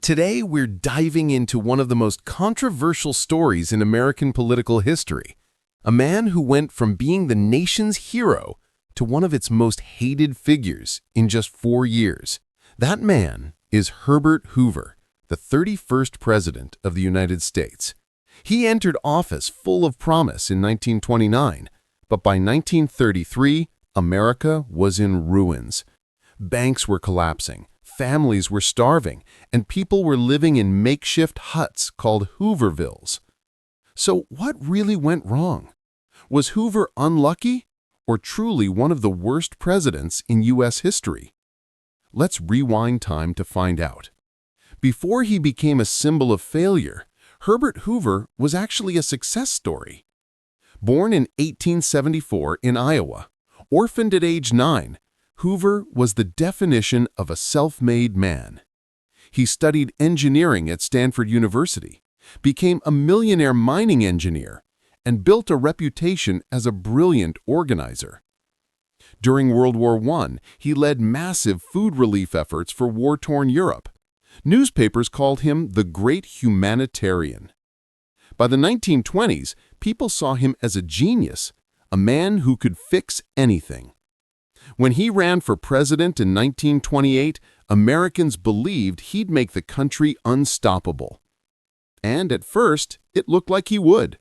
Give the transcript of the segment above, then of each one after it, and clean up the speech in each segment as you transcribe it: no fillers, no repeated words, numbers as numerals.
Today, we're diving into one of the most controversial stories in American political history. A man who went from being the nation's hero to one of its most hated figures in just 4 years. That man is Herbert Hoover, the 31st President of the United States. He entered office full of promise in 1929, but by 1933, America was in ruins. Banks were collapsing. Families were starving, and people were living in makeshift huts called Hoovervilles. So what really went wrong? Was Hoover unlucky, or truly one of the worst presidents in U.S. history? Let's rewind time to find out. Before he became a symbol of failure, Herbert Hoover was actually a success story. Born in 1874 in Iowa, orphaned at age 9, Hoover was the definition of a self-made man. He studied engineering at Stanford University, became a millionaire mining engineer, and built a reputation as a brilliant organizer. During World War I, he led massive food relief efforts for war-torn Europe. Newspapers called him the Great Humanitarian. By the 1920s, people saw him as a genius, a man who could fix anything. When he ran for president in 1928, Americans believed he'd make the country unstoppable. And at first, it looked like he would.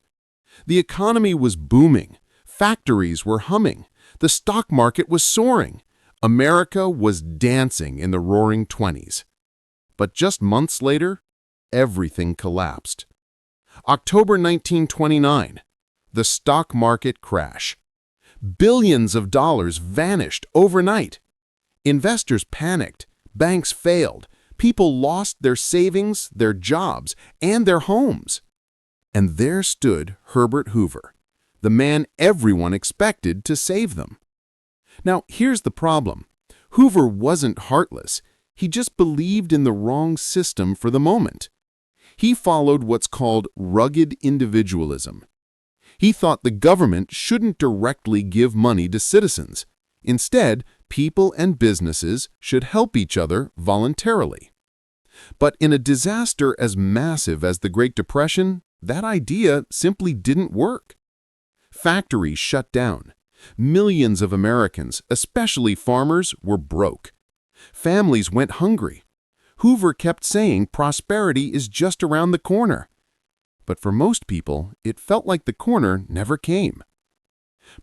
The economy was booming, factories were humming, the stock market was soaring. America was dancing in the roaring 20s. But just months later, everything collapsed. October 1929, the stock market crash. Billions of dollars vanished overnight. Investors panicked, banks failed, people lost their savings, their jobs, and their homes. And there stood Herbert Hoover, the man everyone expected to save them. Now, here's the problem. Hoover wasn't heartless. He just believed in the wrong system for the moment. He followed what's called rugged individualism. He thought the government shouldn't directly give money to citizens. Instead, people and businesses should help each other voluntarily. But in a disaster as massive as the Great Depression, that idea simply didn't work. Factories shut down. Millions of Americans, especially farmers, were broke. Families went hungry. Hoover kept saying prosperity is just around the corner. But for most people, it felt like the corner never came.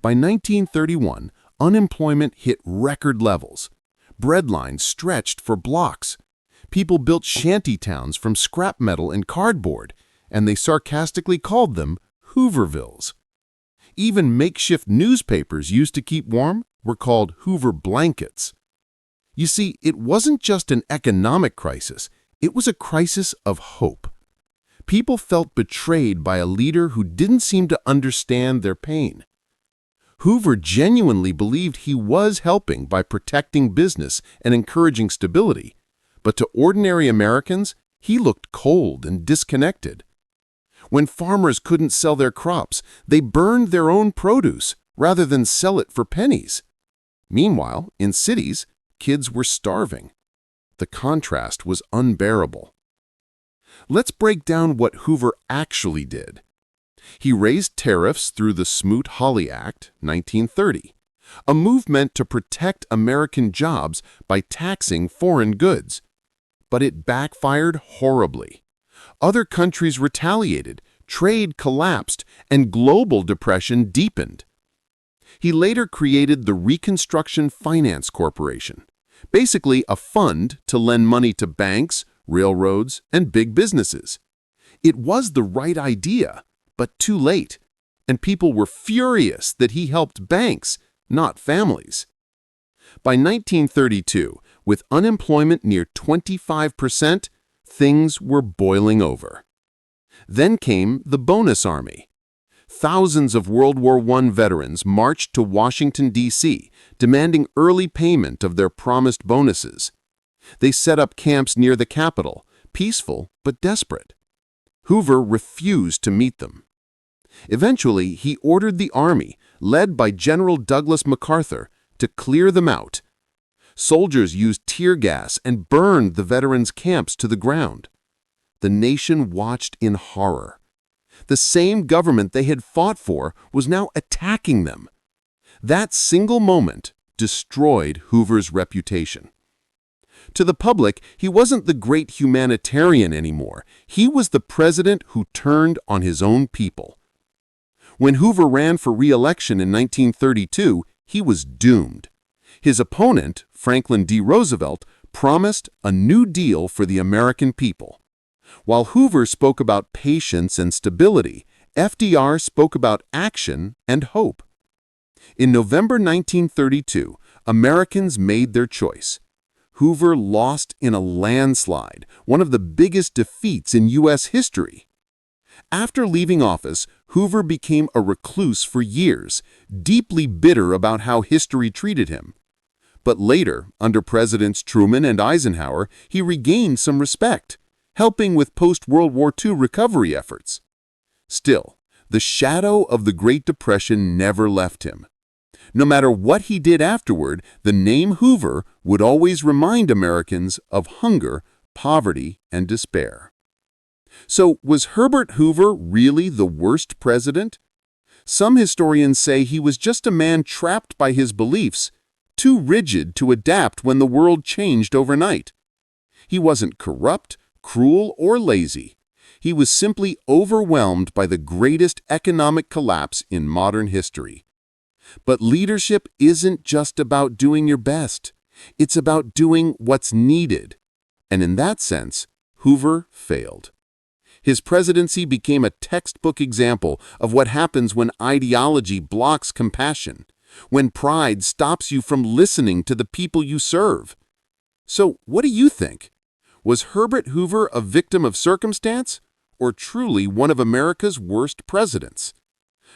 By 1931, unemployment hit record levels. Breadlines stretched for blocks. People built shanty towns from scrap metal and cardboard, and they sarcastically called them Hoovervilles. Even makeshift newspapers used to keep warm were called Hoover blankets. You see, it wasn't just an economic crisis, it was a crisis of hope. People felt betrayed by a leader who didn't seem to understand their pain. Hoover genuinely believed he was helping by protecting business and encouraging stability, but to ordinary Americans, he looked cold and disconnected. When farmers couldn't sell their crops, they burned their own produce rather than sell it for pennies. Meanwhile, in cities, kids were starving. The contrast was unbearable. Let's break down what Hoover actually did. He raised tariffs through the Smoot-Hawley Act, 1930, a move meant to protect American jobs by taxing foreign goods. But it backfired horribly. Other countries retaliated, trade collapsed, and global depression deepened. He later created the Reconstruction Finance Corporation, basically a fund to lend money to banks, railroads, and big businesses. It was the right idea, but too late, and people were furious that he helped banks, not families. By 1932, with unemployment near 25%, things were boiling over. Then came the bonus army. Thousands of World War I veterans marched to Washington, D.C., demanding early payment of their promised bonuses. They set up camps near the Capitol, peaceful but desperate. Hoover refused to meet them. Eventually, he ordered the army, led by General Douglas MacArthur, to clear them out. Soldiers used tear gas and burned the veterans' camps to the ground. The nation watched in horror. The same government they had fought for was now attacking them. That single moment destroyed Hoover's reputation. To the public, he wasn't the great humanitarian anymore. He was the president who turned on his own people. When Hoover ran for re-election in 1932, he was doomed. His opponent, Franklin D. Roosevelt, promised a New Deal for the American people. While Hoover spoke about patience and stability, FDR spoke about action and hope. In November 1932, Americans made their choice. Hoover lost in a landslide, one of the biggest defeats in U.S. history. After leaving office, Hoover became a recluse for years, deeply bitter about how history treated him. But later, under Presidents Truman and Eisenhower, he regained some respect, helping with post-World War II recovery efforts. Still, the shadow of the Great Depression never left him. No matter what he did afterward, the name Hoover would always remind Americans of hunger, poverty, and despair. So, was Herbert Hoover really the worst president? Some historians say he was just a man trapped by his beliefs, too rigid to adapt when the world changed overnight. He wasn't corrupt, cruel, or lazy. He was simply overwhelmed by the greatest economic collapse in modern history. But leadership isn't just about doing your best. It's about doing what's needed. And in that sense, Hoover failed. His presidency became a textbook example of what happens when ideology blocks compassion, when pride stops you from listening to the people you serve. So, what do you think? Was Herbert Hoover a victim of circumstance, or truly one of America's worst presidents?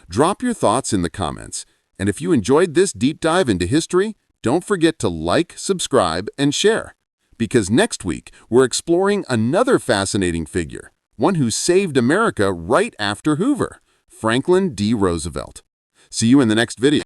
Drop your thoughts in the comments. And if you enjoyed this deep dive into history, don't forget to like, subscribe, and share. Because next week, we're exploring another fascinating figure, one who saved America right after Hoover, Franklin D. Roosevelt. See you in the next video.